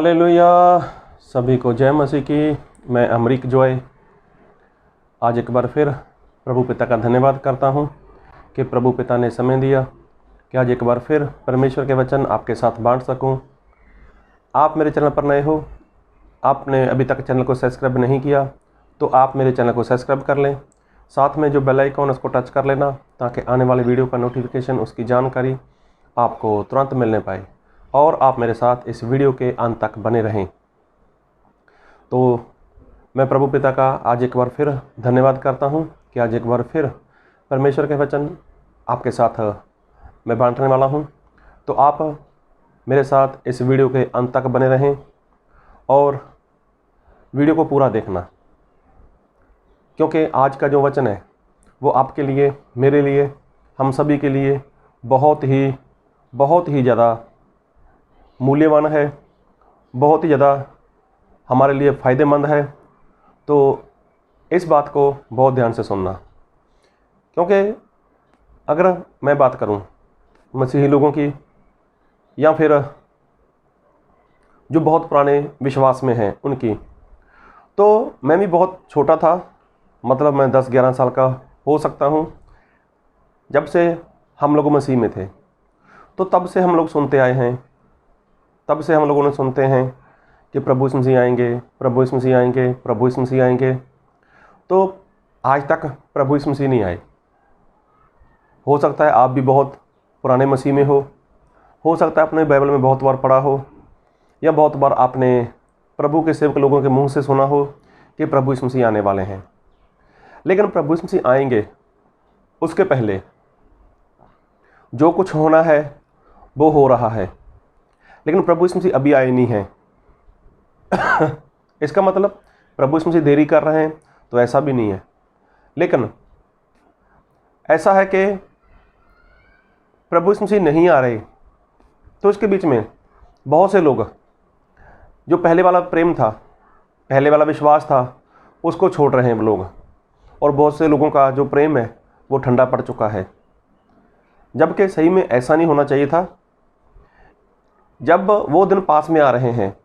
Hallelujah. सभी को जय मसीह की। मैं अमरीक जॉय आज एक बार फिर प्रभु पिता का धन्यवाद करता हूं कि प्रभु पिता ने समय दिया कि आज एक बार फिर परमेश्वर के वचन आपके साथ बांट सकूं। आप मेरे चैनल पर नए हो, आपने अभी तक चैनल को सब्सक्राइब नहीं किया तो आप मेरे चैनल को सब्सक्राइब कर लें। साथ में जो बेल आइकन उसको टच कर लेना ताकि आने वाले वीडियो का नोटिफिकेशन, उसकी जानकारी आपको तुरंत मिलने पाए और आप मेरे साथ इस वीडियो के अंत तक बने रहें। तो मैं प्रभु पिता का आज एक बार फिर धन्यवाद करता हूं कि आज एक बार फिर परमेश्वर के वचन आपके साथ मैं बांटने वाला हूं। तो आप मेरे साथ इस वीडियो के अंत तक बने रहें और वीडियो को पूरा देखना, क्योंकि आज का जो वचन है वो आपके लिए, मेरे लिए, हम सभी के लिए बहुत ही ज़्यादा मूल्यवान है, बहुत ही ज़्यादा हमारे लिए फ़ायदेमंद है। तो इस बात को बहुत ध्यान से सुनना, क्योंकि अगर मैं बात करूं मसीही लोगों की या फिर जो बहुत पुराने विश्वास में हैं उनकी, तो मैं भी बहुत छोटा था, मतलब मैं 10-11 साल का हो सकता हूं जब से हम लोग मसीह में थे। तो तब से हम लोग सुनते आए हैं, तब से हम लोगों ने सुनते हैं कि प्रभु यीशु मसीह आएंगे, प्रभु यीशु मसीह आएंगे, प्रभु यीशु मसीह आएंगे। तो आज तक प्रभु यीशु मसीह नहीं आए। हो सकता है आप भी बहुत पुराने मसीह में हो सकता है आपने बाइबल में बहुत बार पढ़ा हो या बहुत बार आपने प्रभु के सेवक लोगों के मुंह से सुना हो कि प्रभु यीशु मसीह आने वाले हैं। लेकिन प्रभु यीशु मसीह आएंगे उसके पहले जो कुछ होना है वो हो रहा है, लेकिन प्रभु यीशु मसीह अभी आए नहीं हैं। इसका मतलब प्रभु यीशु मसीह देरी कर रहे हैं तो ऐसा भी नहीं है, लेकिन ऐसा है कि प्रभु यीशु मसीह नहीं आ रहे। तो इसके बीच में बहुत से लोग जो पहले वाला प्रेम था, पहले वाला विश्वास था, उसको छोड़ रहे हैं लोग, और बहुत से लोगों का जो प्रेम है वो ठंडा पड़ चुका है। जबकि सही में ऐसा नहीं होना चाहिए था। जब वो दिन पास में आ रहे हैं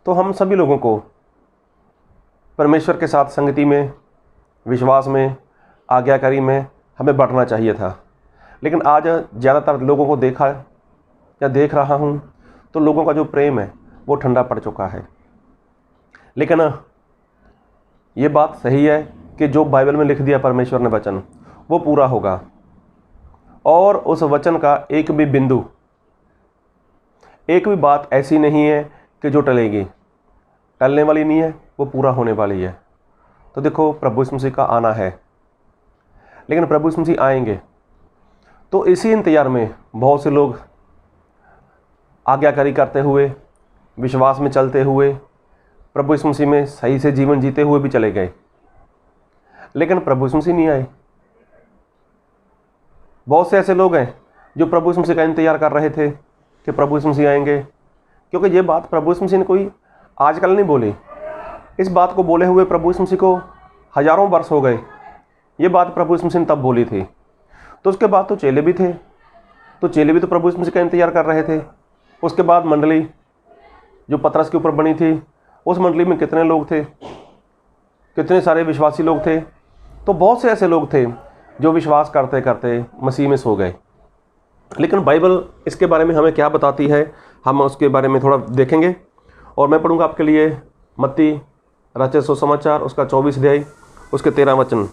तो हम सभी लोगों को परमेश्वर के साथ संगति में, विश्वास में, आज्ञाकारी में हमें बढ़ना चाहिए था। लेकिन आज ज़्यादातर लोगों को देखा या देख रहा हूँ तो लोगों का जो प्रेम है वो ठंडा पड़ चुका है। लेकिन ये बात सही है कि जो बाइबल में लिख दिया परमेश्वर ने वचन, वो पूरा होगा, और उस वचन का एक भी बिंदु, एक भी बात ऐसी नहीं है कि जो टलेगी, टलने वाली नहीं है, वो पूरा होने वाली है। तो देखो, प्रभु यीशु मसीह का आना है, लेकिन प्रभु यीशु मसीह आएंगे तो इसी इंतजार में बहुत से लोग आज्ञाकारी करते हुए, विश्वास में चलते हुए, प्रभु यीशु मसीह में सही से जीवन जीते हुए भी चले गए, लेकिन प्रभु यीशु मसीह नहीं आए। बहुत से ऐसे लोग हैं जो प्रभु यीशु मसीह का इंतजार कर रहे थे कि प्रभु यीशु मसीह आएंगे, क्योंकि ये बात प्रभु यीशु मसीह ने कोई आजकल नहीं बोली। इस बात को बोले हुए प्रभु यीशु मसीह को हजारों वर्ष हो गए। ये बात प्रभु यीशु मसीह ने तब बोली थी। तो उसके बाद तो चेले भी थे, तो चेले भी तो प्रभु यीशु मसीह का इंतजार कर रहे थे। उसके बाद मंडली जो पतरस के ऊपर बनी थी, उस मंडली में कितने लोग थे, कितने सारे विश्वासी लोग थे। तो बहुत से ऐसे लोग थे जो विश्वास करते करते मसीह में सो गए। लेकिन बाइबल इसके बारे में हमें क्या बताती है, हम उसके बारे में थोड़ा देखेंगे। और मैं पढ़ूंगा आपके लिए मत्ती रचित सुसमाचार, उसका 24 अध्याय, उसके 13 वचन।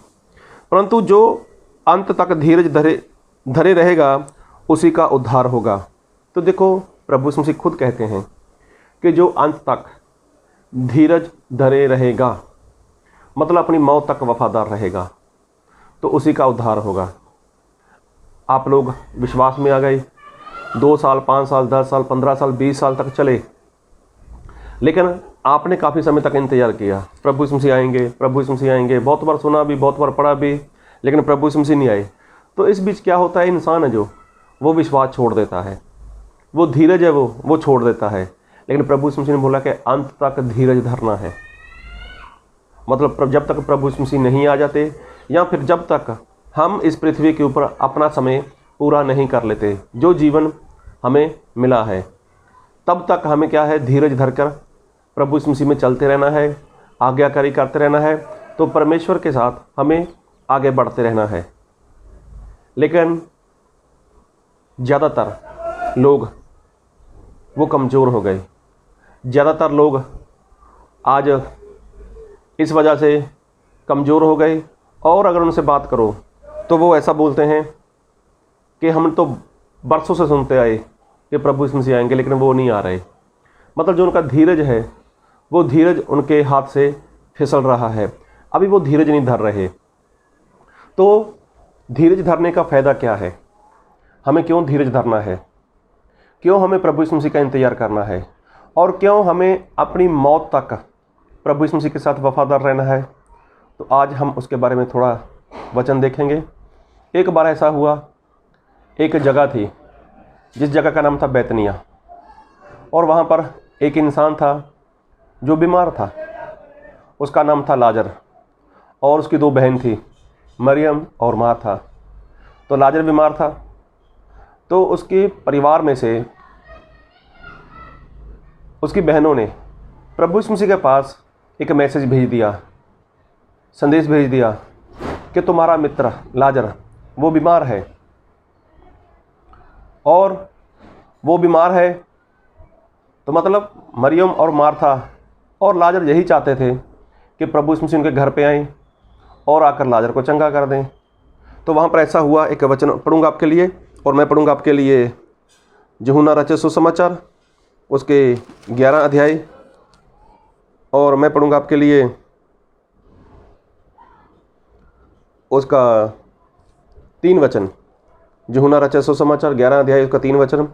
परंतु जो अंत तक धीरज धरे रहेगा उसी का उद्धार होगा। तो देखो, प्रभु यीशु मसीह खुद कहते हैं कि जो अंत तक धीरज धरे रहेगा, मतलब अपनी मौत तक वफादार रहेगा, तो उसी का उद्धार होगा। आप लोग विश्वास में आ गए, 2 साल, 5 साल, 10 साल, 15 साल, 20 साल तक चले, लेकिन आपने काफ़ी समय तक इंतजार किया, प्रभु यीशु मसीह आएंगे, प्रभु यीशु मसीह आएंगे, बहुत बार सुना भी, बहुत बार पढ़ा भी, लेकिन प्रभु यीशु मसीह नहीं आए। तो इस बीच क्या होता है, इंसान है जो वो विश्वास छोड़ देता है, वो धीरज है वो छोड़ देता है। लेकिन प्रभु यीशु मसीह ने बोला कि अंत तक धीरज धरना है। मतलब जब तक प्रभु यीशु मसीह नहीं आ जाते, या फिर जब तक हम इस पृथ्वी के ऊपर अपना समय पूरा नहीं कर लेते, जो जीवन हमें मिला है, तब तक हमें क्या है, धीरज धरकर प्रभु यीशु मसीह में चलते रहना है, आज्ञाकारी करते रहना है, तो परमेश्वर के साथ हमें आगे बढ़ते रहना है। लेकिन ज़्यादातर लोग वो कमज़ोर हो गए। ज़्यादातर लोग आज इस वजह से कमज़ोर हो गए, और अगर उनसे बात करो तो वो ऐसा बोलते हैं कि हम तो बरसों से सुनते आए कि प्रभु यीशु मसीह आएंगे, लेकिन वो नहीं आ रहे। मतलब जो उनका धीरज है, वो धीरज उनके हाथ से फिसल रहा है, अभी वो धीरज नहीं धर रहे। तो धीरज धरने का फ़ायदा क्या है? हमें क्यों धीरज धरना है? क्यों हमें प्रभु यीशु मसीह का इंतज़ार करना है? और क्यों हमें अपनी मौत तक प्रभु यीशु मसीह के साथ वफादार रहना है? तो आज हम उसके बारे में थोड़ा वचन देखेंगे। एक बार ऐसा हुआ, एक जगह थी जिस जगह का नाम था बैतनिया, और वहाँ पर एक इंसान था जो बीमार था। उसका नाम था लाजर, और उसकी 2 बहन थी, मरियम और मार्था। तो लाजर बीमार था, तो उसके परिवार में से उसकी बहनों ने प्रभु यीशु मसीह के पास एक मैसेज भेज दिया, संदेश भेज दिया कि तुम्हारा मित्र लाजर वो बीमार है, और वो बीमार है। तो मतलब मरियम और मार्था और लाजर यही चाहते थे कि प्रभु यीशु मसीह उनके घर पे आएँ और आकर लाजर को चंगा कर दें। तो वहाँ पर ऐसा हुआ, एक वचन पढ़ूंगा आपके लिए, और मैं पढ़ूंगा आपके लिए यूहन्ना रचित सुसमाचार उसके 11 अध्याय, और मैं पढ़ूंगा आपके लिए उसका 3 वचन। यूहन्ना रचित सुसमाचार 11 अध्याय उसका 3 वचन।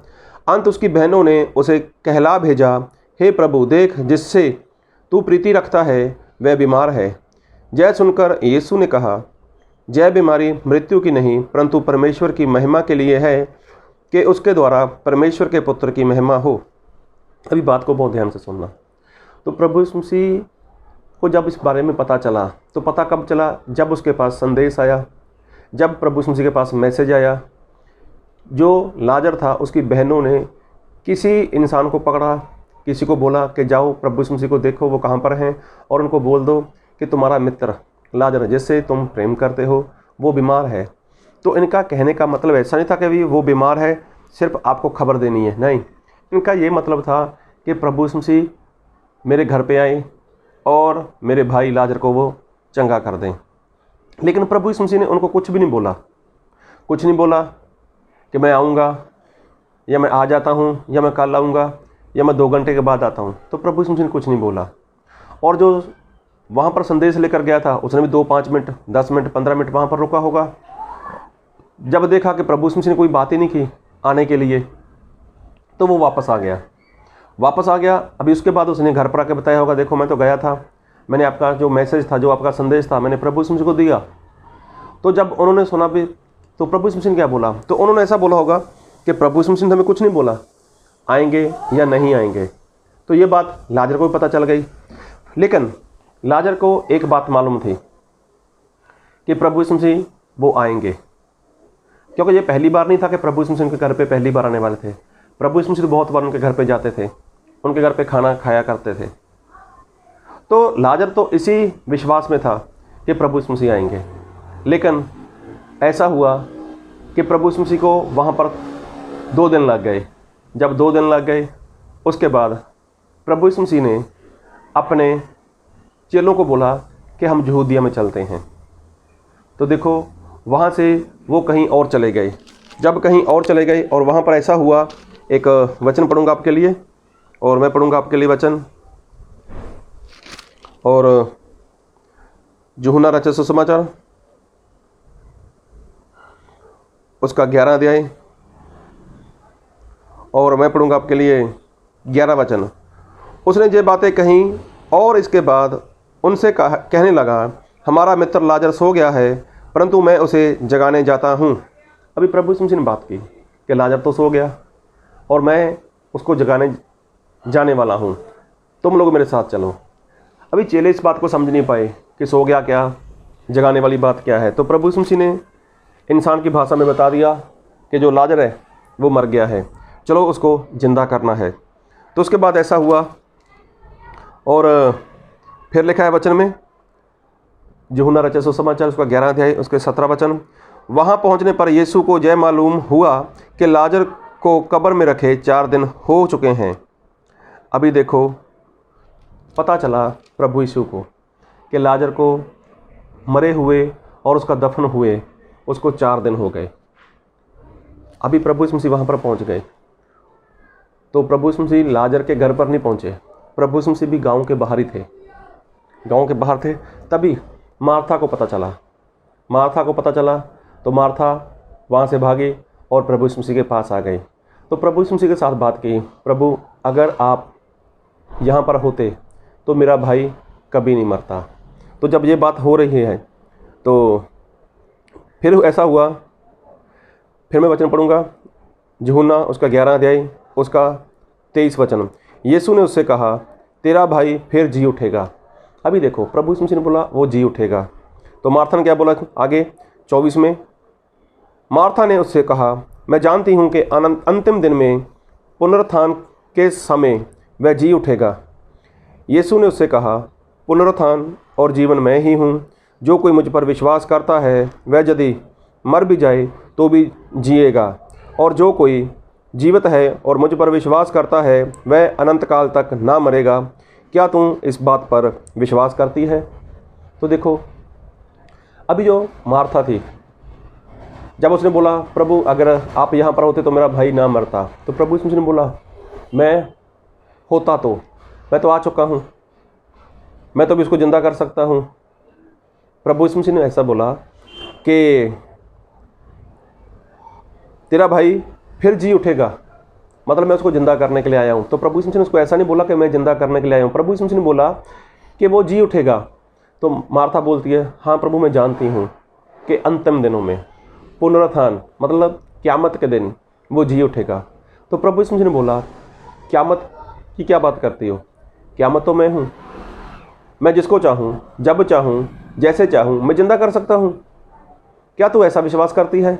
अंत उसकी बहनों ने उसे कहला भेजा, हे प्रभु देख, जिससे तू प्रीति रखता है वह बीमार है। यह सुनकर यीशु ने कहा, यह बीमारी मृत्यु की नहीं परंतु परमेश्वर की महिमा के लिए है, कि उसके द्वारा परमेश्वर के पुत्र की महिमा हो। अभी बात को बहुत ध्यान से सुनना। तो प्रभु यीशु मसीह को जब इस बारे में पता चला, तो पता कब चला? जब उसके पास संदेश आया, जब प्रभु यीशु मसीह के पास मैसेज आया। जो लाजर था, उसकी बहनों ने किसी इंसान को पकड़ा, किसी को बोला कि जाओ प्रभु यीशु मसीह को देखो वो कहाँ पर हैं, और उनको बोल दो कि तुम्हारा मित्र लाजर जिससे तुम प्रेम करते हो वो बीमार है। तो इनका कहने का मतलब ऐसा नहीं था कि वो बीमार है, सिर्फ आपको खबर देनी है, नहीं। इनका ये मतलब था कि प्रभु यीशु मसीह मेरे घर पे आए और मेरे भाई लाजर को वो चंगा कर दें। लेकिन प्रभु यीशु मसीह ने उनको कुछ भी नहीं बोला, कुछ नहीं बोला कि मैं आऊँगा, या मैं आ जाता हूँ, या मैं कल आऊँगा, या मैं 2 घंटे के बाद आता हूँ। तो प्रभु यीशु मसीह ने कुछ नहीं बोला। और जो वहाँ पर संदेश लेकर गया था, उसने भी 2-5 मिनट, 10 मिनट, 15 मिनट वहाँ पर रुका होगा। जब देखा कि प्रभु यीशु मसीह ने कोई बात ही नहीं की आने के लिए, तो वो वापस आ गया। अभी उसके बाद उसने घर पर आके बताया होगा, देखो मैं तो गया था, मैंने आपका जो मैसेज था, जो आपका संदेश था, मैंने प्रभु यीशु मसीह को दिया। तो जब उन्होंने सुना भी, तो प्रभु यीशु मसीह ने क्या बोला? तो उन्होंने ऐसा बोला होगा कि प्रभु यीशु मसीह ने हमें कुछ नहीं बोला, आएंगे या नहीं आएंगे। तो ये बात लाजर को भी पता चल गई। लेकिन लाजर को एक बात मालूम थी कि प्रभु यीशु मसीह वो आएंगे, क्योंकि ये पहली बार नहीं था कि प्रभु यीशु मसीह उनके घर पे पहली बार आने वाले थे। प्रभु यीशु मसीह बहुत बार उनके घर पे जाते थे, उनके घर पे खाना खाया करते थे। तो लाजर तो इसी विश्वास में था कि प्रभु यीशु मसीह आएंगे। लेकिन ऐसा हुआ कि प्रभु यीशु मसीह को वहाँ पर 2 दिन लग गए। जब 2 दिन लग गए, उसके बाद प्रभु यीशु मसीह ने अपने चेलों को बोला कि हम यहूदिया में चलते हैं। तो देखो वहाँ से वो कहीं और चले गए। जब कहीं और चले गए और वहाँ पर ऐसा हुआ, एक वचन पढ़ूंगा आपके लिए, और मैं पढ़ूंगा आपके लिए वचन, और यूहन्ना रचित सुसमाचार उसका 11 अध्याय, और मैं पढ़ूंगा आपके लिए 11 वचन। उसने ये बातें कहीं और इसके बाद उनसे कहने लगा, हमारा मित्र लाजर सो गया है, परंतु मैं उसे जगाने जाता हूँ। अभी प्रभु यीशु मसीह ने बात की कि लाजर तो सो गया और मैं उसको जगाने जाने वाला हूँ, तुम लोग मेरे साथ चलो। अभी चेले इस बात को समझ नहीं पाए कि सो गया क्या, जगाने वाली बात क्या है। तो प्रभु यीशु मसीह ने इंसान की भाषा में बता दिया कि जो लाजर है वो मर गया है, चलो उसको ज़िंदा करना है। तो उसके बाद ऐसा हुआ, और फिर लिखा है वचन में, यूहन्ना रचित सुसमाचार उसका 11 अध्याय उसके 17 वचन, वहाँ पहुँचने पर यीशु को जय मालूम हुआ कि लाजर को कब्र में रखे 4 दिन हो चुके हैं। अभी देखो, पता चला प्रभु यीशु को कि लाजर को मरे हुए और उसका दफन हुए उसको 4 दिन हो गए। अभी प्रभु यीशु मसीह वहाँ पर पहुँच गए। तो प्रभु यीशु मसीह लाजर के घर पर नहीं पहुँचे, प्रभु यीशु मसीह भी गांव के बाहर ही थे, गांव के बाहर थे। तभी मार्था को पता चला, तो मार्था वहाँ से भागी और प्रभु यीशु मसीह के पास आ गई। तो प्रभु यीशु मसीह के साथ बात की, प्रभु अगर आप यहाँ पर होते तो मेरा भाई कभी नहीं मरता। तो जब ये बात हो रही है तो फिर ऐसा हुआ, फिर मैं वचन पढ़ूंगा, यूहन्ना उसका 11 अध्याय उसका 23 वचन, यीशु ने उससे कहा तेरा भाई फिर जी उठेगा। अभी देखो, प्रभु यीशु मसीह ने बोला वो जी उठेगा। तो मार्था ने क्या बोला आगे 24 में, मार्था ने उससे कहा मैं जानती हूँ कि अंतिम दिन में पुनरुत्थान के समय वह जी उठेगा। यीशु ने उससे कहा पुनरुत्थान और जीवन मैं ही हूँ, जो कोई मुझ पर विश्वास करता है वह यदि मर भी जाए तो भी जिएगा, और जो कोई जीवित है और मुझ पर विश्वास करता है वह अनंत काल तक ना मरेगा। क्या तुम इस बात पर विश्वास करती है? तो देखो, अभी जो मार्था थी, जब उसने बोला प्रभु अगर आप यहाँ पर होते तो मेरा भाई ना मरता, तो प्रभु यीशु ने बोला मैं होता तो मैं तो आ चुका हूँ, मैं तो भी उसको जिंदा कर सकता हूँ। प्रभु यीशु ने ऐसा बोला कि तेरा भाई फिर जी उठेगा, मतलब मैं उसको जिंदा करने के लिए आया हूँ। तो प्रभु यीशु ने उसको ऐसा नहीं बोला कि मैं जिंदा करने के लिए आया हूँ, प्रभु यीशु ने बोला कि वो जी उठेगा। तो मार्था बोलती है हाँ प्रभु मैं जानती हूँ कि अंतिम दिनों में पुनरुत्थान मतलब क़यामत के दिन वो जी उठेगा। तो प्रभु यीशु ने बोला क़यामत की क्या बात करती हो, क़यामत तो मैं हूँ, मैं जिसको चाहूँ जब चाहूँ जैसे चाहूँ मैं जिंदा कर सकता हूँ। क्या तू ऐसा विश्वास करती है?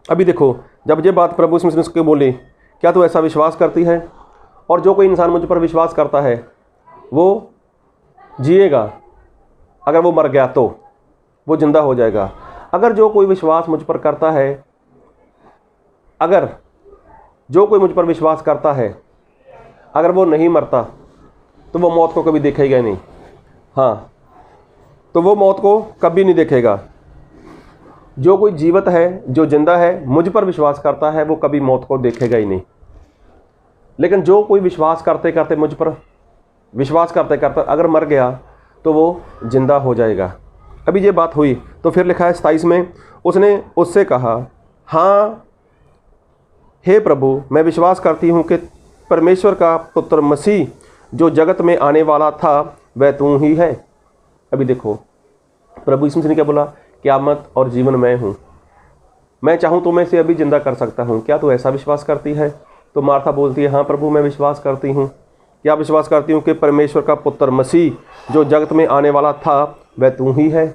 अभी देखो, जब ये बात प्रभु यीशु मसीह ने बोली क्या तू ऐसा विश्वास करती है, और जो कोई इंसान मुझ पर विश्वास करता है वो जिएगा, अगर वो मर गया तो वो जिंदा हो जाएगा। अगर जो कोई विश्वास मुझ पर करता है, अगर जो कोई मुझ पर विश्वास करता है, अगर वो नहीं मरता तो वो मौत को कभी देखेगा ही नहीं। हाँ, तो वो मौत को कभी नहीं देखेगा। जो कोई जीवित है, जो जिंदा है, मुझ पर विश्वास करता है, वो कभी मौत को देखेगा ही नहीं। लेकिन जो कोई विश्वास करते करते मुझ पर विश्वास करते करते अगर मर गया तो वो जिंदा हो जाएगा। अभी ये बात हुई तो फिर लिखा है 27 में, उसने उससे कहा हाँ हे प्रभु मैं विश्वास करती हूँ कि परमेश्वर का पुत्र मसीह जो जगत में आने वाला था वह तू ही है। अभी देखो, प्रभु यीशु ने क्या बोला, क़यामत और जीवन मैं हूँ, मैं चाहूँ तो मैं इसे अभी जिंदा कर सकता हूँ। क्या तू ऐसा विश्वास करती है? तो मार्था बोलती है हाँ प्रभु मैं विश्वास करती हूँ। क्या विश्वास करती हूँ कि परमेश्वर का पुत्र मसीह जो जगत में आने वाला था वह तू ही है।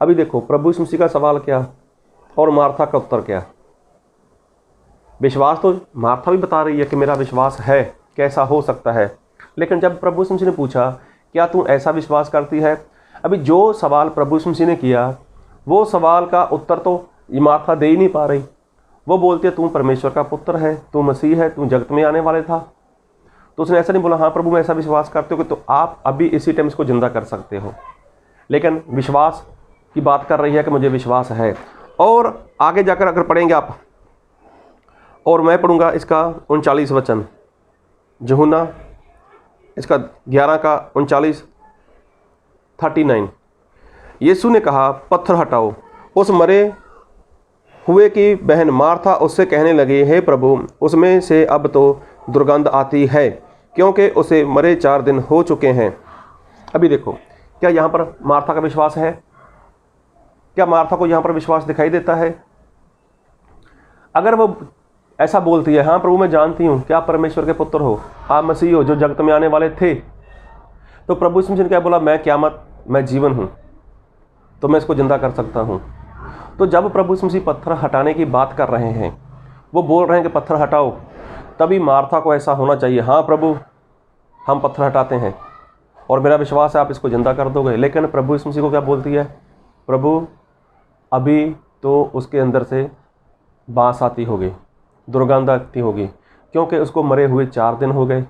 अभी देखो, प्रभु यीशु मसीह का सवाल क्या और मार्था का उत्तर क्या। विश्वास तो मार्था भी बता रही है कि मेरा विश्वास है, कैसा हो सकता है, लेकिन जब प्रभु यीशु मसीह ने पूछा क्या तू ऐसा विश्वास करती है, अभी जो सवाल प्रभु यीशु मसीह ने किया वो सवाल का उत्तर तो ये मार्था दे ही नहीं पा रही। वो बोलती है तू परमेश्वर का पुत्र है, तू मसीह है, तू जगत में आने वाले था। तो उसने ऐसा नहीं बोला हाँ प्रभु मैं ऐसा विश्वास करते हो कि तो आप अभी इसी टाइम इसको जिंदा कर सकते हो, लेकिन विश्वास की बात कर रही है कि मुझे विश्वास है। और आगे जाकर अगर पढ़ेंगे आप, और मैं पढ़ूंगा इसका 39 वचन, यूहन्ना इसका 11 का 39 39। यीशु ने कहा पत्थर हटाओ। उस मरे हुए की बहन मार्था उससे कहने लगी हे प्रभु उसमें से अब तो दुर्गंध आती है क्योंकि उसे मरे 4 दिन हो चुके हैं। अभी देखो, क्या यहाँ पर मार्था का विश्वास है? क्या मार्था को यहाँ पर विश्वास दिखाई देता है? अगर वो ऐसा बोलती है हाँ प्रभु मैं जानती हूँ कि आप परमेश्वर के पुत्र हो, आप मसीह हो जो जगत में आने वाले थे, तो प्रभु यीशु ने क्या बोला मैं क़यामत मैं जीवन हूँ, तो मैं इसको जिंदा कर सकता हूँ। तो जब प्रभु यीशु मसीह पत्थर हटाने की बात कर रहे हैं, वो बोल रहे हैं कि पत्थर हटाओ, तभी मार्था को ऐसा होना चाहिए हाँ प्रभु हम पत्थर हटाते हैं और मेरा विश्वास है आप इसको जिंदा कर दोगे। लेकिन प्रभु यीशु मसीह को क्या बोलती है? प्रभु अभी तो उसके अंदर से बाँस आती होगी, दुर्गंध आती होगी, क्योंकि उसको मरे हुए 4 दिन हो गए।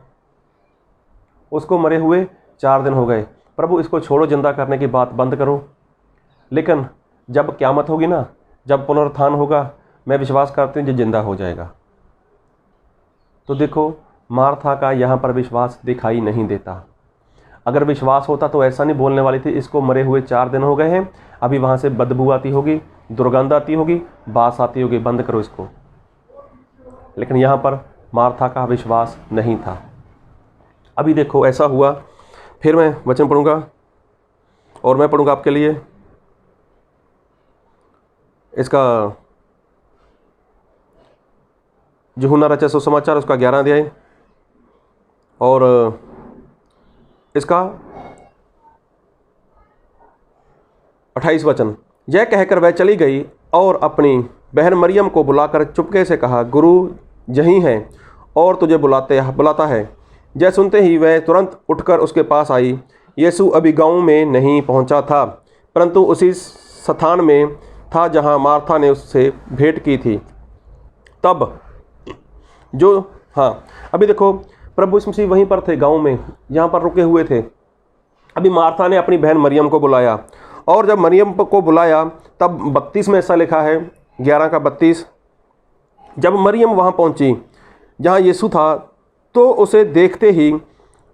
उसको मरे हुए 4 दिन हो गए। प्रभु इसको छोड़ो, जिंदा करने की बात बंद करो। लेकिन जब क़यामत होगी ना, जब पुनरुत्थान होगा, मैं विश्वास करती हूँ जो जिंदा हो जाएगा। तो देखो, मार्था का यहाँ पर विश्वास दिखाई नहीं देता। अगर विश्वास होता तो ऐसा नहीं बोलने वाली थी, इसको मरे हुए 4 दिन हो गए हैं, अभी वहाँ से बदबू आती होगी, दुर्गंध आती होगी, बास आती होगी, बंद करो इसको। लेकिन यहाँ पर मार्था का विश्वास नहीं था। अभी देखो ऐसा हुआ, फिर मैं वचन पढ़ूंगा और मैं पढ़ूंगा आपके लिए इसका यूहन्ना रचित सुसमाचार उसका 11 अध्याय और इसका 28 वचन। यह कहकर वह चली गई और अपनी बहन मरियम को बुलाकर चुपके से कहा, गुरु यहीं है और तुझे बुलाता है। यह सुनते ही वह तुरंत उठकर उसके पास आई। यीशु अभी गांव में नहीं पहुंचा था, परंतु उसी स्थान में था जहां मार्था ने उससे भेंट की थी। तब अभी देखो, प्रभु यीशु मसीह वहीं पर थे, गांव में, यहाँ पर रुके हुए थे। अभी मार्था ने अपनी बहन मरियम को बुलाया, और जब मरियम को बुलाया तब 32 में ऐसा लिखा है, 11 का 32, जब मरियम वहाँ पहुँची जहाँ यीशु था, तो उसे देखते ही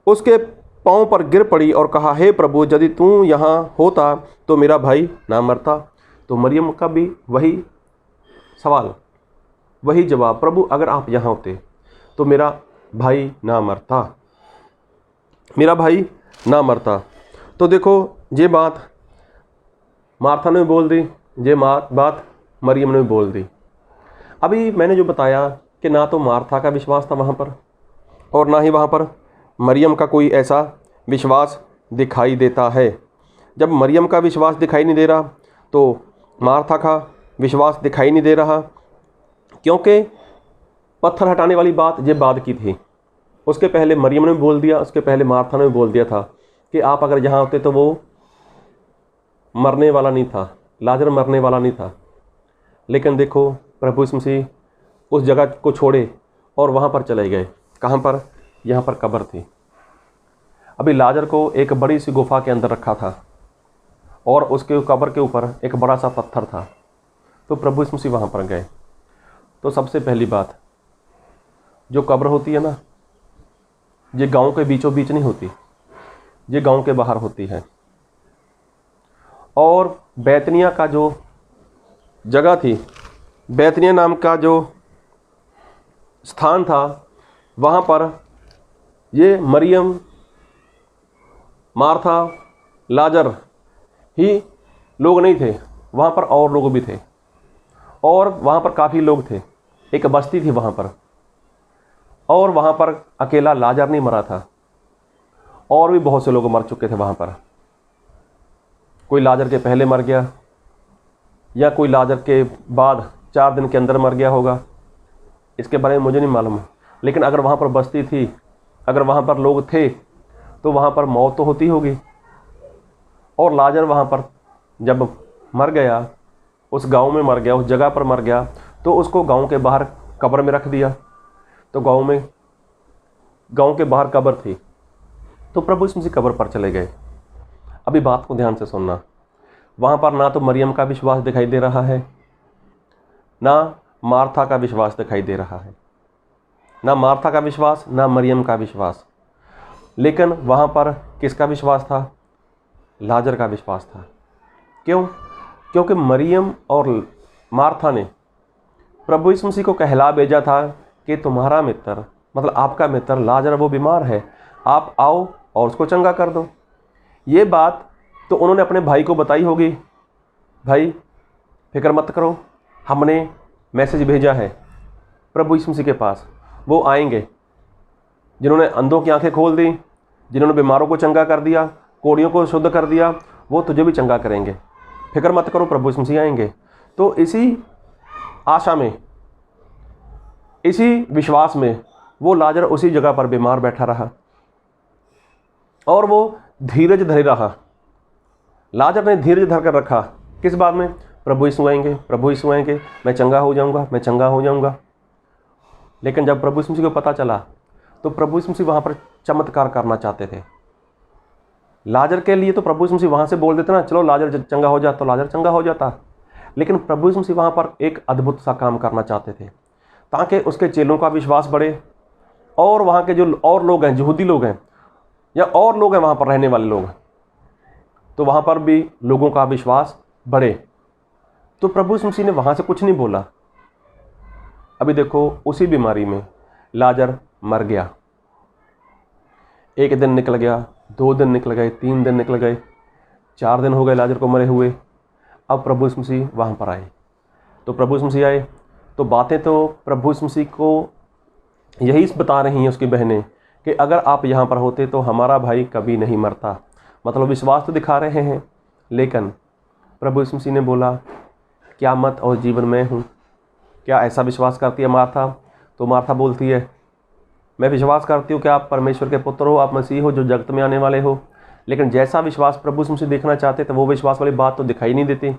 उसके पाँव पर गिर पड़ी और कहा, हे प्रभु, यदि तू यहाँ होता तो मेरा भाई ना मरता। तो मरियम का भी वही सवाल, वही जवाब, प्रभु अगर आप यहाँ होते तो मेरा भाई ना मरता, मेरा भाई ना मरता। तो देखो, ये बात मार्था ने बोल दी, ये बात मरियम ने बोल दी। अभी मैंने जो बताया कि ना तो मार्था का विश्वास था वहाँ पर, और ना ही वहाँ पर मरियम का कोई ऐसा विश्वास दिखाई देता है। जब मरियम का विश्वास दिखाई नहीं दे रहा तो मार्था का विश्वास दिखाई नहीं दे रहा, क्योंकि पत्थर हटाने वाली बात ये बाद की थी। उसके पहले मरियम ने बोल दिया, उसके पहले मार्था ने बोल दिया था कि आप अगर यहाँ होते तो वो मरने वाला नहीं था, लाजर मरने वाला नहीं था। लेकिन देखो, प्रभु यीशु मसीह उस जगह को छोड़े और वहाँ पर चले गए। कहाँ पर? यहाँ पर कब्र थी। अभी लाजर को एक बड़ी सी गुफा के अंदर रखा था और उसके कब्र के ऊपर एक बड़ा सा पत्थर था। तो प्रभु यीशु मसीह वहाँ पर गए। तो सबसे पहली बात, जो कब्र होती है ना, ये गांव के बीचों बीच नहीं होती, ये गांव के बाहर होती है। और बैतनिया का जो जगह थी, बैतनिया नाम का जो स्थान था, वहाँ पर ये मरियम, मार्था, लाजर ही लोग नहीं थे, वहाँ पर और लोग भी थे, और वहाँ पर काफ़ी लोग थे, एक बस्ती थी वहाँ पर। और वहाँ पर अकेला लाजर नहीं मरा था, और भी बहुत से लोग मर चुके थे वहाँ पर। कोई लाजर के पहले मर गया, या कोई लाजर के बाद 4 दिन के अंदर मर गया होगा, इसके बारे में मुझे नहीं मालूम। लेकिन अगर वहाँ पर बस्ती थी, अगर वहाँ पर लोग थे, तो वहाँ पर मौत तो होती होगी। और लाजर वहाँ पर जब मर गया, उस गांव में मर गया, उस जगह पर मर गया, तो उसको गांव के बाहर कब्र में रख दिया। तो गांव के बाहर कब्र थी। तो प्रभु यीशु मसीह कब्र पर चले गए। अभी बात को ध्यान से सुनना, वहाँ पर ना तो मरियम का विश्वास दिखाई दे रहा है, ना मार्था का विश्वास दिखाई दे रहा है, ना मार्था का विश्वास, ना मरियम का विश्वास। लेकिन वहाँ पर किसका विश्वास था? लाजर का विश्वास था। क्यों? क्योंकि मरियम और मार्था ने प्रभु यीशु मसीह को कहला भेजा था कि तुम्हारा मित्र, मतलब आपका मित्र लाजर वो बीमार है, आप आओ और उसको चंगा कर दो। ये बात तो उन्होंने अपने भाई को बताई होगी, भाई फिक्र मत करो, हमने मैसेज भेजा है प्रभु यीशु मसीह के पास, वो आएंगे। जिन्होंने अंधों की आंखें खोल दी, जिन्होंने बीमारों को चंगा कर दिया, कोढ़ियों को शुद्ध कर दिया, वो तुझे भी चंगा करेंगे, फिक्र मत करो, प्रभु यीशु मसीह आएंगे। तो इसी आशा में, इसी विश्वास में वो लाजर उसी जगह पर बीमार बैठा रहा। और वो धीरज धरे रहा। लाजर ने धीरज धर कर रखा। किस बात में? प्रभु यीशु आएंगे, प्रभु यीशु आएंगे, मैं चंगा हो जाऊंगा, मैं चंगा हो जाऊंगा। लेकिन जब प्रभु यीशु मसीह को पता चला तो प्रभु यीशु मसीह वहाँ पर चमत्कार करना चाहते थे। लाजर के लिए तो प्रभु यीशु मसीह वहाँ से बोल देते ना, चलो लाजर चंगा हो जाता, तो लाजर चंगा हो जाता। लेकिन प्रभु यीशु मसीह वहाँ पर एक अद्भुत सा काम करना चाहते थे ताकि उसके चेलों का विश्वास बढ़े, और वहाँ के जो और लोग हैं, यहूदी लोग हैं या और लोग हैं वहाँ पर रहने वाले लोग, तो वहाँ पर भी लोगों का विश्वास बढ़े। तो प्रभु यीशु मसीह ने वहाँ से कुछ नहीं बोला। अभी देखो, उसी बीमारी में लाजर मर गया। 1 दिन निकल गया, 2 दिन निकल गए, 3 दिन निकल गए, 4 दिन हो गए लाजर को मरे हुए। अब प्रभु यीशु मसीह वहाँ पर आए। तो प्रभु यीशु मसीह आए तो बातें तो प्रभु यीशु मसीह को यही बता रही हैं उसकी बहनें कि अगर आप यहाँ पर होते तो हमारा भाई कभी नहीं मरता। मतलब विश्वास तो दिखा रहे हैं, लेकिन प्रभु यीशु मसीह ने बोला, क़यामत और जीवन मैं हूँ। क्या ऐसा विश्वास करती है मार्था? तो मार्था बोलती है, मैं विश्वास करती हूँ कि आप परमेश्वर के पुत्र हो, आप मसीह हो जो जगत में आने वाले हो। लेकिन जैसा विश्वास प्रभु यीशु मसीह देखना चाहते थे वो विश्वास वाली बात तो दिखाई नहीं देती।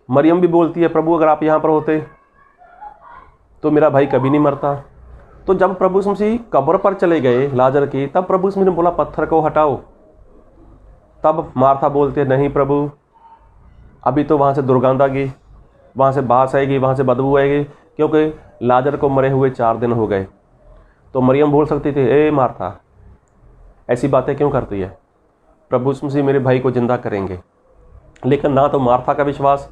मरियम भी बोलती है, प्रभु अगर आप यहाँ पर होते तो मेरा भाई कभी नहीं मरता। तो जब प्रभु यीशु मसीह कब्र पर चले गए लाजर की, तब प्रभु यीशु मसीह ने बोला, पत्थर को हटाओ। तब मार्था बोलते, नहीं प्रभु, अभी तो वहाँ से दुर्गंध आएगी, वहाँ से बास आएगी, वहाँ से बदबू आएगी, क्योंकि लाजर को मरे हुए 4 दिन हो गए। तो मरियम बोल सकती थी, ए मार्था, ऐसी बातें क्यों करती है? प्रभु यीशु मसीह मेरे भाई को जिंदा करेंगे। लेकिन ना तो मार्था का विश्वास,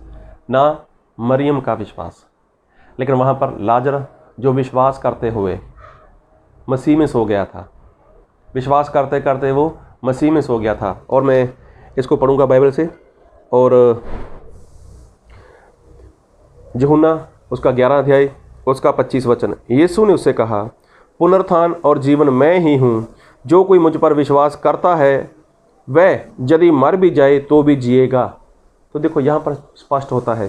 ना मरियम का विश्वास। लेकिन वहाँ पर लाजर जो विश्वास करते हुए मसीह में सो गया था, विश्वास करते करते वो मसीह में सो गया था। और मैं इसको पढ़ूंगा बाइबल से, और यूहन्ना उसका 11 अध्याय उसका 25 वचन। यीशु ने उससे कहा, पुनरुत्थान और जीवन मैं ही हूँ, जो कोई मुझ पर विश्वास करता है वह यदि मर भी जाए तो भी जिएगा। तो देखो, यहाँ पर स्पष्ट होता है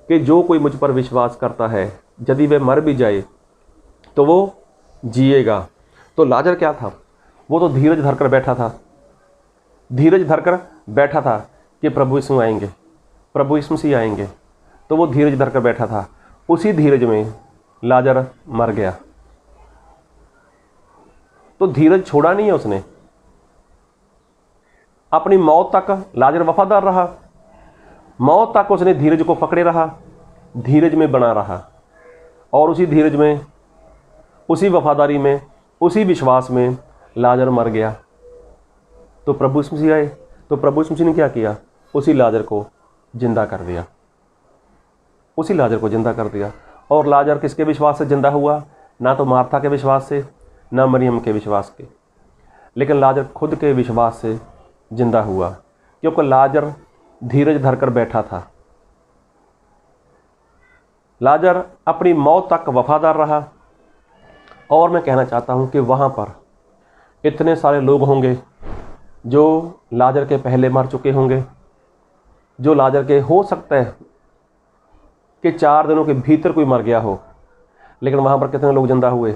कि जो कोई मुझ पर विश्वास करता है यदि वह मर भी जाए तो वो जिएगा। तो लाजर क्या था? वो तो धीरज धरकर बैठा था, धीरज धरकर बैठा था कि प्रभु यीशु आएंगे, प्रभु यीशु मसीह आएंगे। तो वो धीरज धरकर बैठा था। उसी धीरज में लाजर मर गया। तो धीरज छोड़ा नहीं है उसने, अपनी मौत तक लाजर वफादार रहा। मौत तक उसने धीरज को पकड़े रहा, धीरज में बना रहा, और उसी धीरज में, उसी वफादारी में, उसी विश्वास में लाजर मर गया। तो प्रभु यीशु मसीह आए तो प्रभु यीशु मसीह ने क्या किया? उसी लाजर को जिंदा कर दिया, उसी लाजर को जिंदा कर दिया। और लाजर किसके विश्वास से जिंदा हुआ? ना तो मार्था के विश्वास से, ना मरियम के विश्वास के, लेकिन लाजर खुद के विश्वास से जिंदा हुआ, क्योंकि लाजर धीरज धरकर बैठा था। लाजर अपनी मौत तक वफादार रहा। और मैं कहना चाहता हूं कि वहां पर इतने सारे लोग होंगे जो लाजर के पहले मर चुके होंगे, जो लाजर के हो सकता है कि 4 दिनों के भीतर कोई मर गया हो। लेकिन वहां पर कितने लोग जिंदा हुए?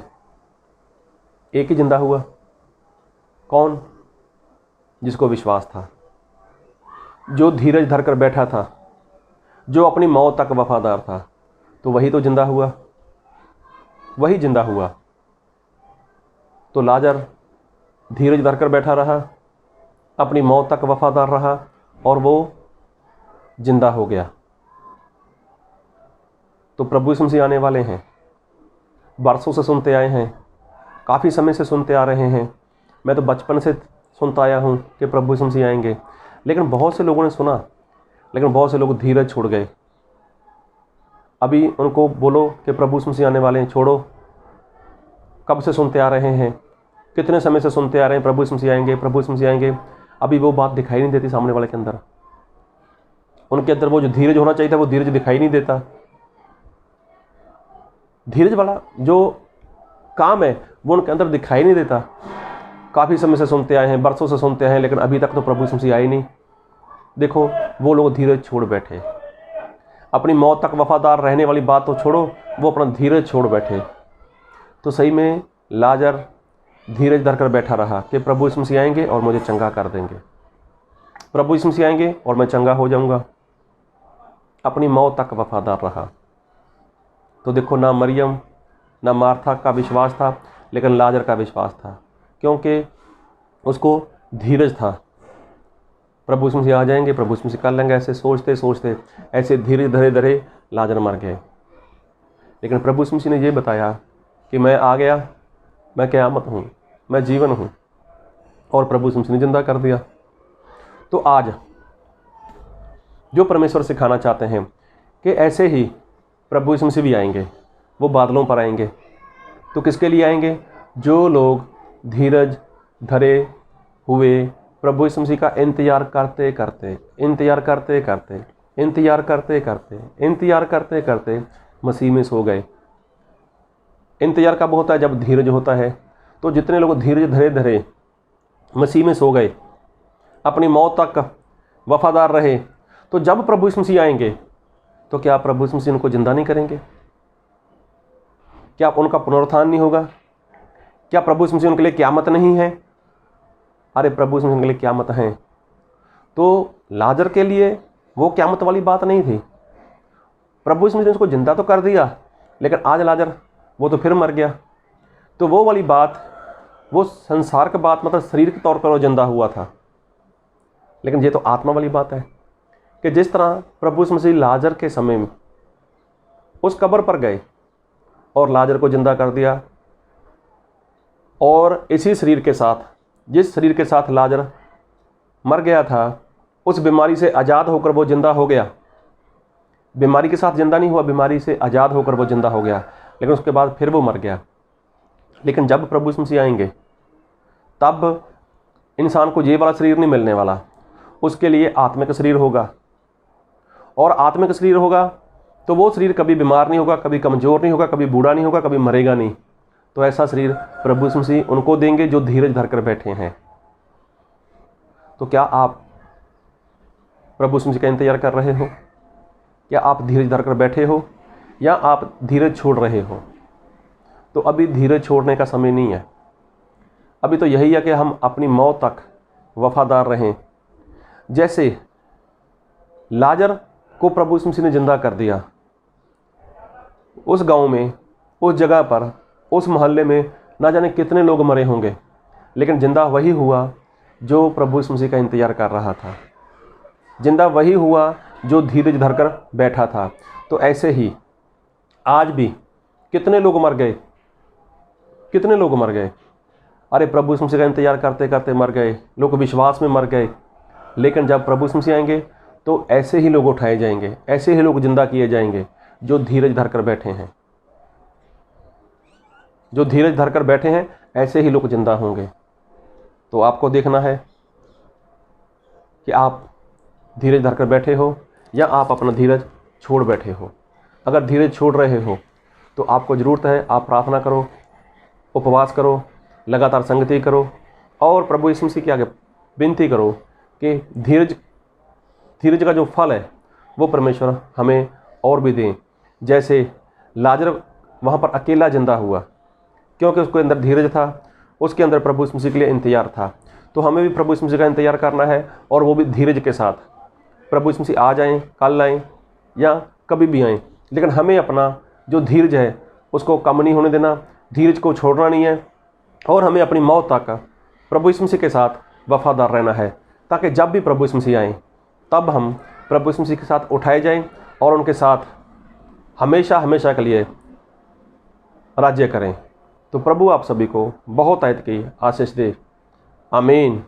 एक ही जिंदा हुआ। कौन? जिसको विश्वास था, जो धीरज धरकर बैठा था, जो अपनी मौत तक वफादार था। तो वही तो जिंदा हुआ, वही जिंदा हुआ। तो लाजर धीरज धरकर बैठा रहा, अपनी मौत तक वफादार रहा, और वो जिंदा हो गया। तो प्रभु यीशु मसीह आने वाले हैं। बरसों से सुनते आए हैं, काफ़ी समय से सुनते आ रहे हैं। मैं तो बचपन से सुनता आया हूँ कि प्रभु यीशु मसीह आएंगे। लेकिन बहुत से लोगों ने सुना, लेकिन बहुत से लोग धीरज छोड़ गए। अभी उनको बोलो कि प्रभु यीशु मसीह आने वाले हैं, छोड़ो। कब से सुनते आ रहे हैं, कितने समय से सुनते आ रहे हैं, प्रभु यीशु मसीह आएंगे, प्रभु यीशु मसीह आएंगे। अभी वो बात दिखाई नहीं देती सामने वाले के अंदर। उनके अंदर वो जो धीरज होना चाहिए था, वो धीरज दिखाई नहीं देता। धीरज वाला जो काम है वो उनके अंदर दिखाई नहीं देता। काफ़ी समय से सुनते आए हैं, बरसों से सुनते हैं, लेकिन अभी तक तो प्रभु यीशु मसीह आए नहीं। देखो, वो लोग धीरज छोड़ बैठे। अपनी मौत तक वफादार रहने वाली बात तो छोड़ो, वो अपना धीरज छोड़ बैठे। तो सही में लाजर धीरज धरकर बैठा रहा कि प्रभु यीशु मसीह आएंगे और मुझे चंगा कर देंगे, प्रभु यीशु मसीह आएंगे और मैं चंगा हो जाऊंगा। अपनी मौत तक वफादार रहा। तो देखो, ना मरियम ना मार्था का विश्वास था, लेकिन लाजर का विश्वास था, क्योंकि उसको धीरज था। प्रभु यीशु मसीह आ जाएंगे, प्रभु यीशु मसीह कर लेंगे, ऐसे सोचते सोचते ऐसे धीरे धीरे धीरे लाजर मर गए। लेकिन प्रभु यीशु मसीह ने ये बताया कि मैं आ गया, मैं क़यामत हूँ, मैं जीवन हूँ, और प्रभु यीशु मसीह ने जिंदा कर दिया। तो आज जो परमेश्वर सिखाना चाहते हैं कि ऐसे ही प्रभु यीशु मसीह भी आएंगे, वो बादलों पर आएंगे। तो किसके लिए आएंगे? जो लोग धीरज धरे हुए प्रभु यीशु मसीह का इंतजार करते करते मसीह में सो गए। इंतजार कब होता है? जब धीरज होता है। तो जितने लोग धीरज धरे धरे मसीह में सो गए, अपनी मौत तक वफादार रहे, तो जब प्रभु यीशु मसीह आएंगे तो क्या प्रभु यीशु मसीह उनको जिंदा नहीं करेंगे? क्या उनका पुनरुत्थान नहीं होगा? क्या प्रभु यीशु मसीह उनके लिए क़यामत नहीं है? अरे प्रभु यीशु मसीह उनके लिए क़यामत है। तो लाजर के लिए वो क़यामत वाली बात नहीं थी। प्रभु यीशु मसीह ने उसको जिंदा तो कर दिया, लेकिन आज लाजर वो तो फिर मर गया। तो वो वाली बात, वो संसार की बात, मतलब शरीर के तौर पर वो जिंदा हुआ था। लेकिन ये तो आत्मा वाली बात है कि जिस तरह प्रभु यीशु मसीह लाजर के समय में उस कब्र पर गए और लाजर को जिंदा कर दिया, और इसी शरीर के साथ, जिस शरीर के साथ लाजर मर गया था, उस बीमारी से आज़ाद होकर वो जिंदा हो गया। बीमारी के साथ जिंदा नहीं हुआ, बीमारी से आज़ाद होकर वो जिंदा हो गया, लेकिन उसके बाद फिर वो मर गया। लेकिन जब प्रभु यीशु मसीह आएंगे, तब इंसान को ये वाला शरीर नहीं मिलने वाला, उसके लिए आत्मिक शरीर होगा। और आत्मिक शरीर होगा तो वो शरीर कभी बीमार नहीं होगा, कभी कमज़ोर नहीं होगा, कभी बूढ़ा नहीं होगा, कभी मरेगा नहीं। तो ऐसा शरीर प्रभु यीशु मसीह उनको देंगे जो धीरज धर कर बैठे हैं। तो क्या आप प्रभु यीशु मसीह का इंतजार कर रहे हो? क्या आप धीरज धर कर बैठे हो, या आप धीरज छोड़ रहे हो? तो अभी धीरज छोड़ने का समय नहीं है। अभी तो यही है कि हम अपनी मौत तक वफादार रहें। जैसे लाजर को प्रभु यीशु मसीह ने जिंदा कर दिया, उस गांव में, उस जगह पर, उस मोहल्ले में ना जाने कितने लोग मरे होंगे, लेकिन जिंदा वही हुआ जो प्रभु यीशु मसीह का इंतजार कर रहा था। जिंदा वही हुआ जो धीरज धरकर बैठा था। तो ऐसे ही आज भी कितने लोग मर गए, कितने लोग मर गए। अरे प्रभु यीशु मसीह का इंतजार करते करते मर गए, लोग विश्वास में मर गए। लेकिन जब प्रभु यीशु मसीह आएंगे तो ऐसे ही लोग उठाए जाएंगे, ऐसे ही लोग जिंदा किए जाएंगे जो धीरज धरकर बैठे हैं। जो धीरज धरकर बैठे हैं, ऐसे ही लोग जिंदा होंगे। तो आपको देखना है कि आप धीरज धरकर बैठे हो या आप अपना धीरज छोड़ बैठे हो। अगर धीरज छोड़ रहे हो तो आपको ज़रूरत है, आप प्रार्थना करो, उपवास करो, लगातार संगति करो, और प्रभु यीशु मसीह के आगे विनती करो कि धीरज का जो फल है वो परमेश्वर हमें और भी दें। जैसे लाजर वहाँ पर अकेला जिंदा हुआ, क्योंकि उसके अंदर धीरज था, उसके अंदर प्रभु यीशु मसीह के लिए इंतजार था। तो हमें भी प्रभु यीशु मसीह का इंतजार करना है, और वो भी धीरज के साथ। प्रभु यीशु मसीह आ जाएं, कल आएँ या कभी भी आएँ, लेकिन हमें अपना जो धीरज है उसको कम नहीं होने देना, धीरज को छोड़ना नहीं है, और हमें अपनी मौत तक प्रभु यीशु मसीह के साथ वफादार रहना है, ताकि जब भी प्रभु यीशु मसीह आएँ तब हम प्रभु यीशु मसीह के साथ उठाए जाएं और उनके साथ हमेशा हमेशा के लिए राज्य करें। तो प्रभु आप सभी को बहुत आयत की आशीष दे। आमीन।